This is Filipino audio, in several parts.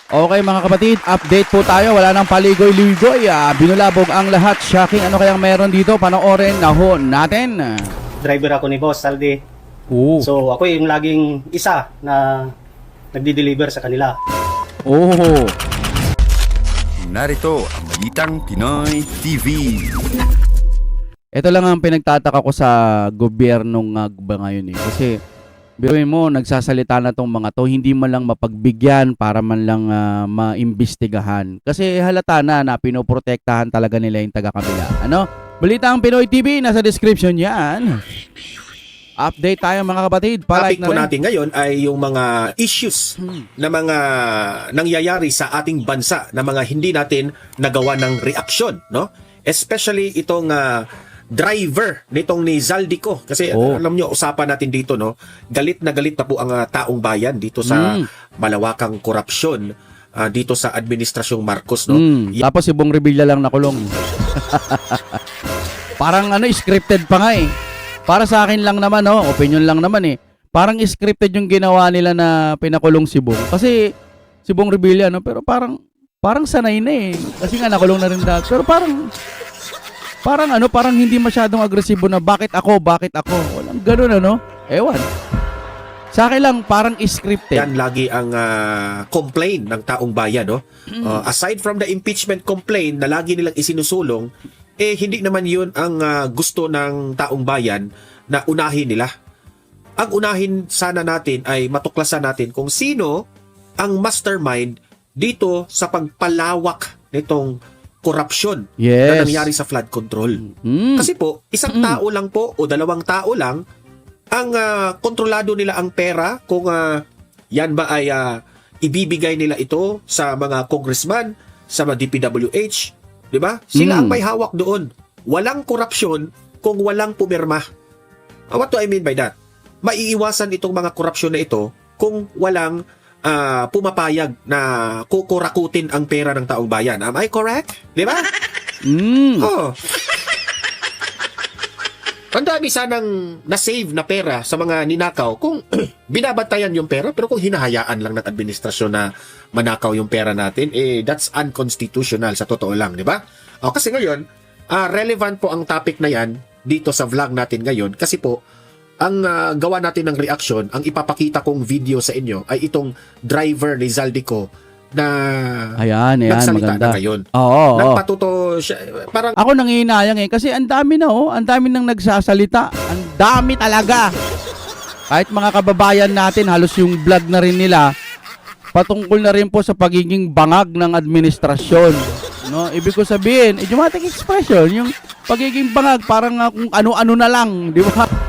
Okay mga kapatid, update po tayo. Wala nang paligoy-ligoy. Binulabog ang lahat. Shocking, ano kayang meron dito? Panoorin na ho natin. Driver ako ni Boss Saldi. Oo. So ako yung laging isa na nagdi-deliver sa kanila. Oh. Narito ang Balitang Pinoy TV. Ito lang ang pinagtataka ko sa gobyernong ngayon eh. Kasi biruin mo, nagsasalita na tong mga to, hindi man lang mapagbigyan para man lang maimbestigahan. Kasi halata na pinoprotektahan talaga nila yung taga-kabila. Ano? Balitang Pinoy TV, nasa description yan. Update tayo mga kapatid. Topic Na po rin. natin ngayon ay yung mga issues na mga nangyayari sa ating bansa na mga hindi natin nagawa ng reaksyon, no? Especially itong driver nitong ni Zaldico kasi alam nyo, usapan natin dito, no? Galit na po ang taong bayan dito sa malawakang korupsyon dito sa administrasyong Marcos, no? Tapos si Bong Revilla lang nakulong. Parang scripted pa nga eh. Para sa akin lang naman, opinion lang naman eh. Parang scripted yung ginawa nila na pinakulong si Bong. Kasi si Bong Revilla, pero parang sanay na eh. Kasi nga nakulong na rin dati. Pero parang hindi masyadong agresibo na bakit ako? Walang ganun Ewan. Sa akin lang parang scripted. Yan lagi ang complaint ng taong bayan, no? Aside from the impeachment complaint na lagi nilang isinusulong, hindi naman yun ang gusto ng taong bayan na unahin nila. Ang unahin sana natin ay matuklasan natin kung sino ang mastermind dito sa pagpalawak nitong korupsyon na nangyari sa flood control. Kasi po, isang tao lang po o dalawang tao lang ang kontrolado nila ang pera kung yan ba ay ibibigay nila ito sa mga congressman, sa mga DPWH, di ba? Sila ang may hawak doon. Walang korupsyon kung walang pumirma. What do I mean by that? Maiiwasan itong mga korupsyon na ito kung walang pumapayag na kukurakutin ang pera ng taong bayan. Am I correct? Di ba? Oh. Ang dami sanang na-save na pera sa mga ninakaw kung binabantayan yung pera, pero kung hinahayaan lang ng administrasyon na manakaw yung pera natin, that's unconstitutional sa totoo lang, di ba? Kasi ngayon, relevant po ang topic na yan dito sa vlog natin ngayon kasi po, ang gawa natin ng reaction, ang ipapakita kong video sa inyo ay itong driver ni Zaldico na Ayan, nagsalita maganda. na ngayon. Oo. Nagpatuto siya, parang Ako nangihinayang kasi ang dami ang dami nang nagsasalita. Ang dami talaga. Kahit mga kababayan natin, halos yung vlog na rin nila, patungkol na rin po sa pagiging bangag ng administrasyon. No, ibig ko sabihin, idiomatic expression, yung pagiging bangag, parang kung ano-ano na lang, di ba?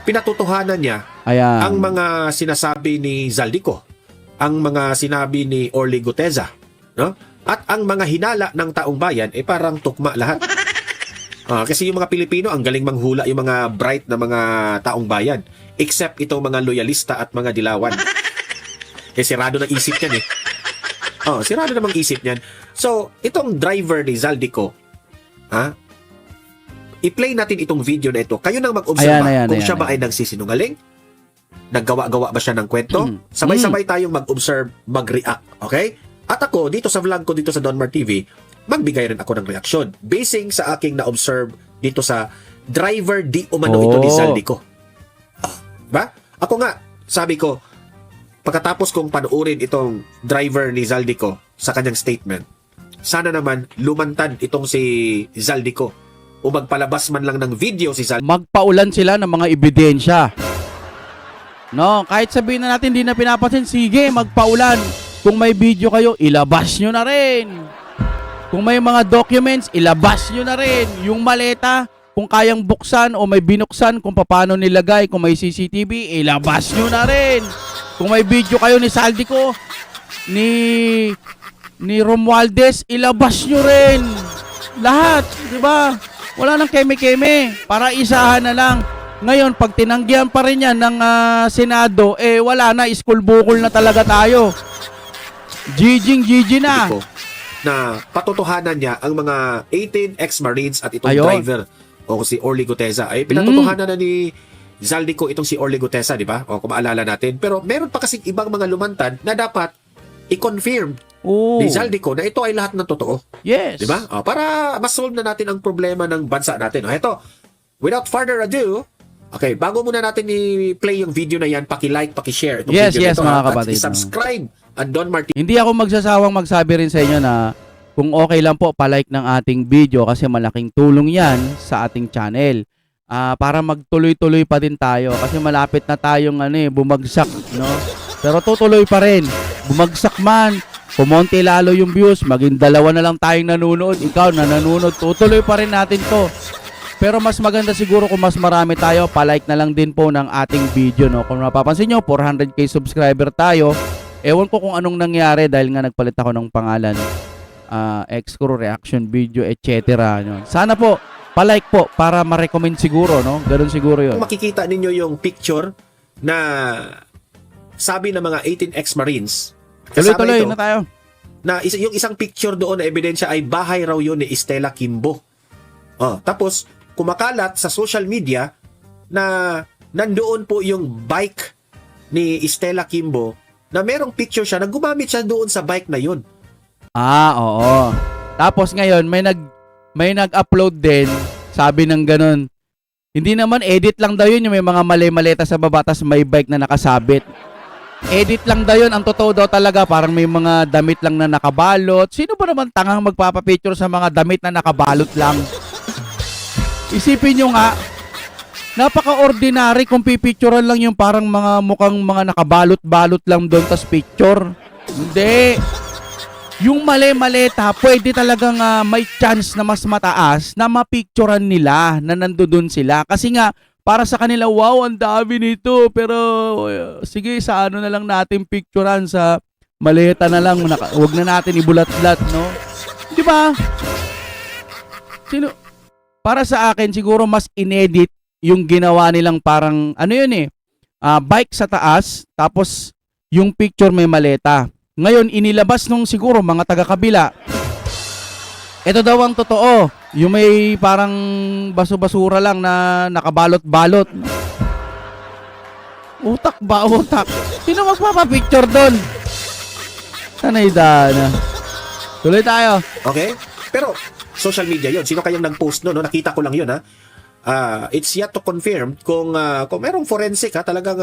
pinatutuhanan niya Ayan. ang mga sinasabi ni Zaldico, ang mga sinabi ni Orly Guteza, no? At ang mga hinala ng taong bayan parang tukma lahat. Kasi yung mga Pilipino ang galing manghula, yung mga bright na mga taong bayan, except itong mga loyalista at mga dilawan. Sirado ng isip niyan eh. Sirado namang isip niyan. So, itong driver ni Zaldico, i-play natin itong video na ito. Kayo nang mag-observe kung siya ba ay nagsisinungaling, naggawa-gawa ba siya ng kwento. Sabay-sabay tayong mag-observe, mag-react. Okay? At ako, dito sa vlog ko, dito sa Donmar TV, magbigay rin ako ng reaksyon basing sa aking na-observe dito sa driver di umano ito ni Zaldico. Ba? Ako nga, sabi ko, pagkatapos kong panuorin itong driver ni Zaldico sa kanyang statement, sana naman lumantad itong si Zaldico o magpalabas man lang ng video si Zaldico. Magpaulan sila ng mga ebidensya. No, kahit sabihin na natin hindi na pinapansin, sige, magpaulan. Kung may video kayo, ilabas nyo na rin. Kung may mga documents, ilabas nyo na rin. Yung maleta, kung kayang buksan o may binuksan, kung paano nilagay, kung may CCTV, ilabas nyo na rin. Kung may video kayo ni Zaldico, ni Romualdez, ilabas nyo rin. Lahat, di ba? Wala nang keme-keme. Para isahan na lang. Ngayon, pag tinanggihan pa rin yan ng Senado, wala na, school bukol na talaga tayo. GG na. Na patotohanan niya ang mga 18 ex-Marines at itong Ayun. driver o si Orly Guteza ay pinatotohanan na Zaldico itong si Orly Gutesa, di ba? O kung maalala natin. Pero meron pa kasing ibang mga lumantad na dapat i-confirm Oh. ni Zaldico na ito ay lahat ng totoo. Yes. Di ba? O, para ma-solve na natin ang problema ng bansa natin. O, eto, without further ado, okay, bago muna natin i-play yung video na yan, paki-like, paki-share itong Yes, video yes, na ito. mga At kapatid, i-subscribe ang Don Martin. Hindi ako magsasawang magsabi rin sa inyo na kung okay lang po, palike ng ating video kasi malaking tulong yan sa ating channel. Para magtuloy-tuloy pa din tayo kasi malapit na tayong bumagsak, no? Pero tutuloy pa rin. Bumagsak man, kumonti lalo yung views, maging 2 na lang tayong nanonood, ikaw na nanonood, tutuloy pa rin natin to. Pero mas maganda siguro kung mas marami tayo, palike na lang din po ng ating video, no? Kung napapansin nyo, 400k subscriber tayo. Ewan ko kung anong nangyari dahil nga nagpalit ako ng pangalan. X-Crew reaction video, etc. No? Sana po, palike po para ma-recommend siguro, no? Ganun siguro yun. Kung makikita ninyo yung picture na sabi ng mga 18 ex-Marines, kasama Tuloy-tuloy ito, na tayo. na yung isang picture doon na ebidensya ay bahay raw yun ni Estela Kimbo. Tapos, kumakalat sa social media na nandoon po yung bike ni Estela Kimbo na merong picture siya na gumamit siya doon sa bike na yun. Oo. Tapos ngayon, may nag-upload din, sabi ng ganun. Hindi naman, edit lang daw yun, yung may mga mali-maleta sa baba, tas may bike na nakasabit. Edit lang daw yun, ang totoo daw talaga, parang may mga damit lang na nakabalot. Sino ba naman tangang magpapapicture sa mga damit na nakabalot lang? Isipin nyo nga, napaka-ordinary kung pipicturean lang yung parang mga mukhang mga nakabalot-balot lang doon, tas picture. Hindi. Yung mali-maleta, pwede talagang may chance na mas mataas na mapicturean nila na nandoon sila. Kasi nga, para sa kanila, wow, ang dami nito. Pero, sige, sa ano na lang natin picturean, sa maleta na lang. Huwag na natin ibulat-lat, no? Di ba? Para sa akin, siguro mas inedit yung ginawa nilang parang, bike sa taas, tapos yung picture may maleta. Ngayon, inilabas nung siguro mga taga-kabila. Ito daw ang totoo. Yung may parang baso-basura lang na nakabalot-balot. Utak ba? Utak. Sino magpapapicture doon? Sanay dana. Tuloy tayo. Okay? Pero, social media yun. Sino kayang nag-post no? Nakita ko lang yun, ha? It's yet to confirm kung merong forensic, ha? Talagang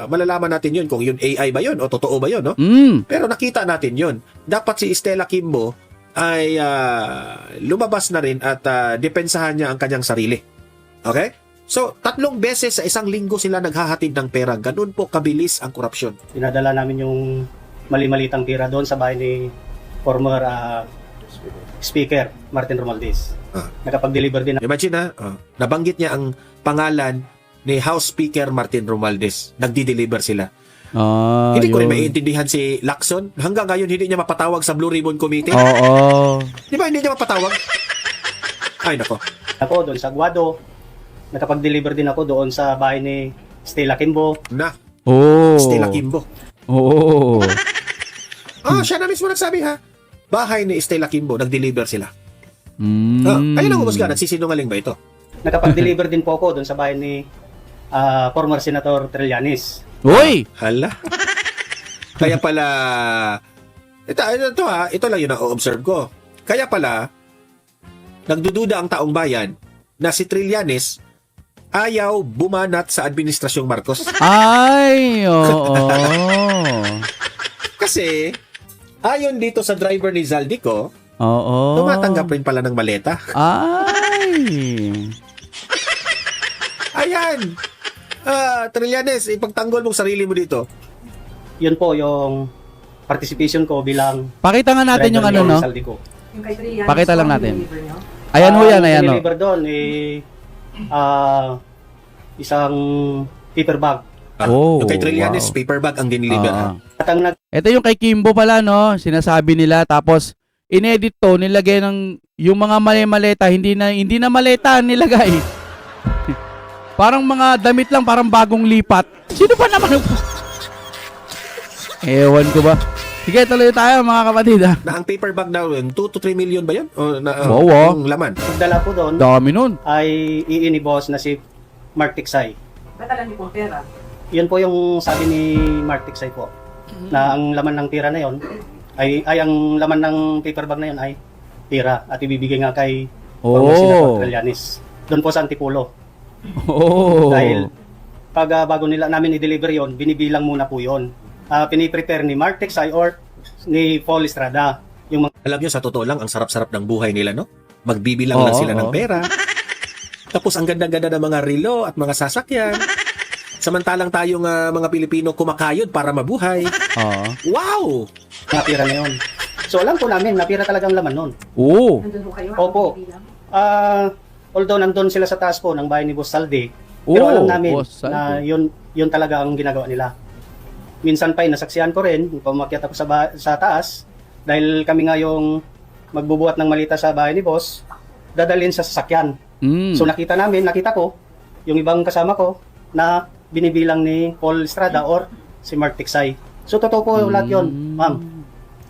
malalaman natin yun kung yun AI ba yun o totoo ba yun, no? Pero nakita natin yun. Dapat si Estela Kimbo ay lumabas na rin at depensahan niya ang kanyang sarili. Okay? So, 3 beses sa isang linggo sila naghahatid ng pera. Ganun po kabilis ang korupsyon. Pinadala namin yung mali-malitang tira doon sa bahay ni former Speaker Martin Romualdez. Nakapag-deliver din. Imagine, nabanggit niya ang pangalan ni House Speaker Martin Romualdez. Nagdi-deliver sila. Hindi ko rin maiintindihan si Lacson. Hanggang ngayon, hindi niya mapatawag sa Blue Ribbon Committee. Oo. Di ba hindi niya mapatawag? Ay, nako. Ako doon sa Guado. Nakapag-deliver din ako doon sa bahay ni Estela Kimbo. Estela Kimbo. Oo. Siya na mismo nagsabi, ha? Bahay ni Estela Kimbo, nag-deliver sila. Ayun ang umusga, nagsisinungaling ba ito? Nakapag-deliver din po ako doon sa bahay ni former Senator Trillanes. Uy! Hala. Kaya pala, ito lang yun ang observe ko. Kaya pala, nagdududa ang taong bayan na si Trillanes ayaw bumanat sa Administrasyong Marcos. Ay, oo. Kasi, ayon dito sa driver ni Zaldico, Oo. tumatanggap rin pala ng maleta. Ay. Ayan! Trillanes, ipagtanggol mong sarili mo dito. Yun po yung participation ko bilang Pakita nga natin yung driver ano, no? ni Saldico. Yung kay Trillanes, Pakita lang ano natin. deliver nyo? Ayan ho yan, ayan ho. deliver doon isang paper bag. Oh, Yung kay Trillanes, wow. paper bag ang diniliver. Ah. At ang Ito yung kay Kimbo pala, no? Sinasabi nila, tapos inedit to, nilagay ng yung mga maleta, hindi na maleta nilagay. Parang mga damit lang, parang bagong lipat. Sino ba naman? Ewan ko ba? Sige, tuloy tayo mga kapatid, ha? Na ang paper bag na 2 to 3 million ba yun? O, Oo. yung laman. nagdala po doon Dami nun. ay iini boss na si Mark Tiksay. Ba't alam niyo pong pera? Yun po yung sabi ni Mark Tiksay po, na ang laman ng tira na yon ay ang laman ng paper bag na yon ay tira at ibibigay nga kay former Senator Trillanes. Doon po sa Antipulo. Oh. Dahil pag bago nila namin i-deliver yon, binibilang muna po yon. Piniprepare ni Mark Tiksay or ni Paul Estrada. Yung mga Alam nyo, sa totoo lang, ang sarap-sarap ng buhay nila, no? Magbibilang lang Oo, sila ng oo. pera. Tapos ang ganda-ganda ng mga relo at mga sasakyan. Samantalang tayong mga Pilipino kumakayod para mabuhay. Oo. Wow! tira na yon. So alam po namin, natira talagang laman nun. Oo. Nandun po kayo? Opo. habang bibilang? Although nandun sila sa taas po ng bahay ni Boss Saldi, pero alam namin Boss Saldi. na yun talaga ang ginagawa nila. Minsan pa nasaksihan ko rin, pumakyat ako sa taas, dahil kami nga yung magbubuhat ng malita sa bahay ni Boss, dadalhin sa sasakyan. Mm. So nakita ko, yung ibang kasama ko, na binibilang ni Paul Estrada or si Mark Tiksay. So totoo po lahat yun, ma'am.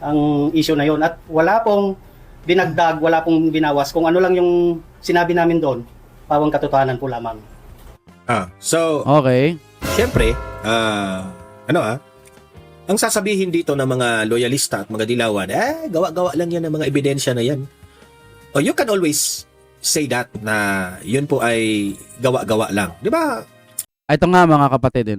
Ang issue na yun. At wala pong dinagdag, wala pong binawas. Kung ano lang yung sinabi namin doon, pawang katotohanan po lamang. So, Okay. syempre, ang sasabihin dito ng mga loyalista at mga dilawan, gawa-gawa lang yan ng mga ebidensya na yan. You can always say that na yun po ay gawa-gawa lang. Di ba? Ito nga mga kapatid,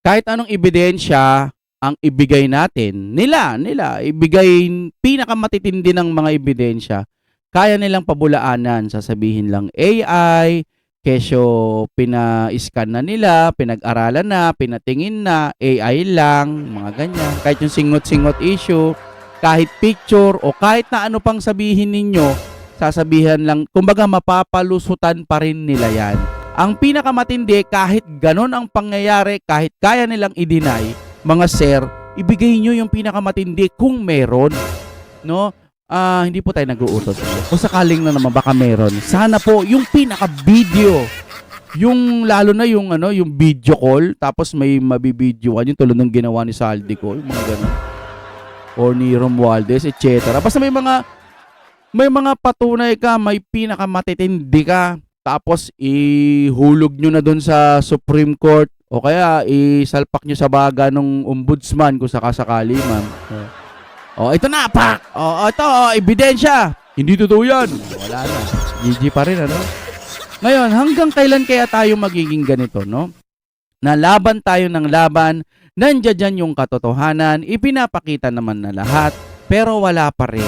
kahit anong ebidensya ang ibigay natin, nila, ibigay pinakamatitindi ng mga ebidensya, kaya nilang pabulaanan, sasabihin lang AI, kesyo pina-scan na nila, pinag-aralan na, pinatingin na, AI lang, mga ganyan. Kahit yung singot-singot issue, kahit picture, o kahit na ano pang sabihin ninyo, sasabihan lang, kumbaga mapapalusutan pa rin nila yan. Ang pinakamatindi, kahit ganon ang pangyayari, kahit kaya nilang i-deny, mga sir, ibigay nyo yung pinakamatindi kung meron. No? Hindi po tayo nag-uutos. Kung sakaling na naman baka meron, sana po yung pinaka-video, yung lalo na yung video call, tapos may mabibidyoan yung tulad ng ginawa ni Saldi ko, yung mga ganon. Or ni Romualdez, etc. Basta may mga patunay ka, may pinakamatitindi ka, tapos ihulog nyo na doon sa Supreme Court o kaya isalpak nyo sa baga ng ombudsman kung sakasakali, ma'am. Ito na, pak! Ito, ebidensya! Hindi totoo yan. Wala na. GG pa rin, Ngayon, hanggang kailan kaya tayo magiging ganito, no? Nalaban tayo ng laban, nandiyan dyan yung katotohanan, ipinapakita naman na lahat, pero wala pa rin.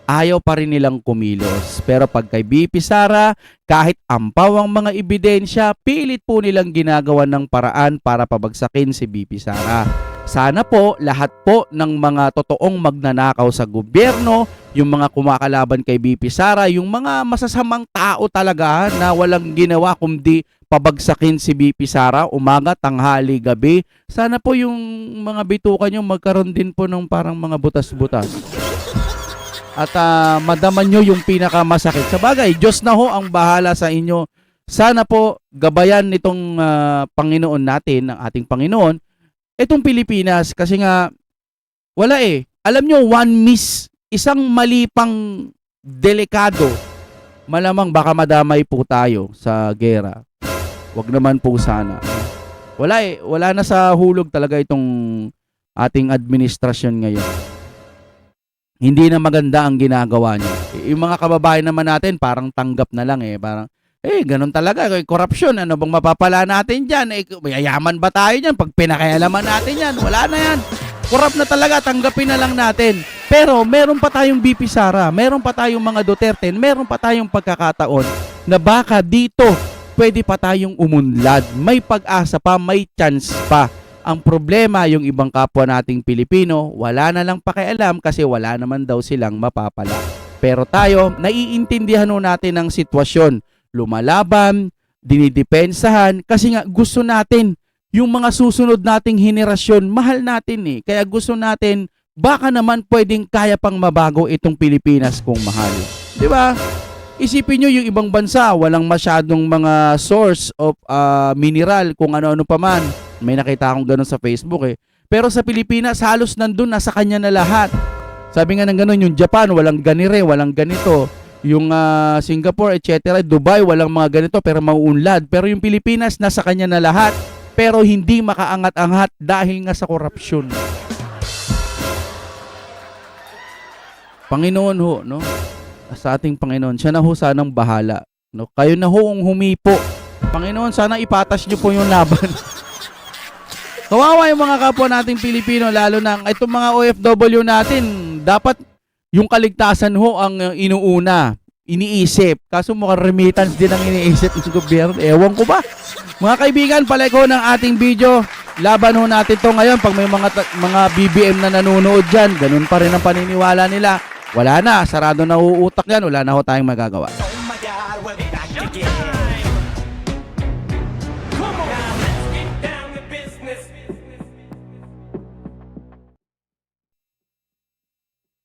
Ayaw pa rin nilang kumilos. Pero pag kay BP Sara, kahit ampaw ang mga ebidensya, pilit po nilang ginagawa ng paraan para pabagsakin si BP Sara. Sana po, lahat po ng mga totoong magnanakaw sa gobyerno, yung mga kumakalaban kay BP Sara, yung mga masasamang tao talaga na walang ginawa kundi pabagsakin si BP Sara, umaga, tanghali, gabi. Sana po yung mga bitukan nyo magkaroon din po ng parang mga butas-butas. At madaman nyo yung pinakamasakit. Sa bagay, Diyos na ho ang bahala sa inyo. Sana po gabayan nitong Panginoon natin, ng ating Panginoon, itong Pilipinas. Kasi nga, wala Alam nyo, one miss, isang mali pang delikado, malamang baka madamay po tayo sa gera. Wag naman po sana. Wala na sa hulog talaga itong ating administrasyon ngayon. Hindi na maganda ang ginagawa niya. Yung mga kababayan naman natin, parang tanggap na lang Parang, ganun talaga. Korupsyon, ano bang mapapala natin dyan? Mayayaman ba tayo dyan? Pag pinakaialaman natin yan, wala na yan. Korrupt na talaga, tanggapin na lang natin. Pero, meron pa tayong BP Sara, meron pa tayong mga Duterte, meron pa tayong pagkakataon na baka dito, pwede pa tayong umunlad. May pag-asa pa, may chance pa. Ang problema, yung ibang kapwa nating Pilipino, wala na lang pakialam kasi wala naman daw silang mapapala. Pero tayo, naiintindihan natin ang sitwasyon. Lumalaban, dinidepensahan, kasi nga gusto natin yung mga susunod nating henerasyon, mahal natin Kaya gusto natin, baka naman pwedeng kaya pang mabago itong Pilipinas kung mahal. Di ba? Isipin nyo yung ibang bansa, walang masyadong mga source of mineral, kung ano-ano pa man. May nakita akong ganun sa Facebook Pero sa Pilipinas, halos nandun, nasa kanya na lahat. Sabi nga ng ganun, yung Japan, walang ganire, walang ganito. Yung Singapore, etc., Dubai, walang mga ganito pero mauunlad. Pero yung Pilipinas, nasa kanya na lahat pero hindi makaangat-angat dahil nga sa korupsyon. Panginoon ho, no? Sa ating Panginoon, siya na ho sanang bahala. No? Kayo na ho ang humipo. Panginoon, sana ipatas niyo po yung laban. Kawawa yung mga kapwa nating Pilipino, lalo na itong mga OFW natin, dapat yung kaligtasan ho ang inuuna, iniisip. Kaso mukhang remittance din ang iniisip ng gobyerno. Ewan ko ba? Mga kaibigan, palike ho ng ating video. Laban ho natin to ngayon. Pag may mga BBM na nanonood dyan, ganun pa rin ang paniniwala nila. Wala na, sarado na uutak yan. Wala na ho tayong magagawa.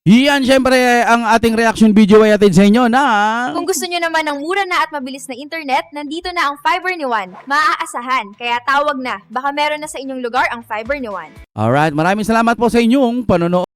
Yan, syempre, ang ating reaction video ay atin sa inyo na... Kung gusto nyo naman ng mura na at mabilis na internet, nandito na ang Fiber ni Juan. Maaasahan, kaya tawag na. Baka meron na sa inyong lugar ang Fiber ni Juan. Alright, maraming salamat po sa inyong panonood.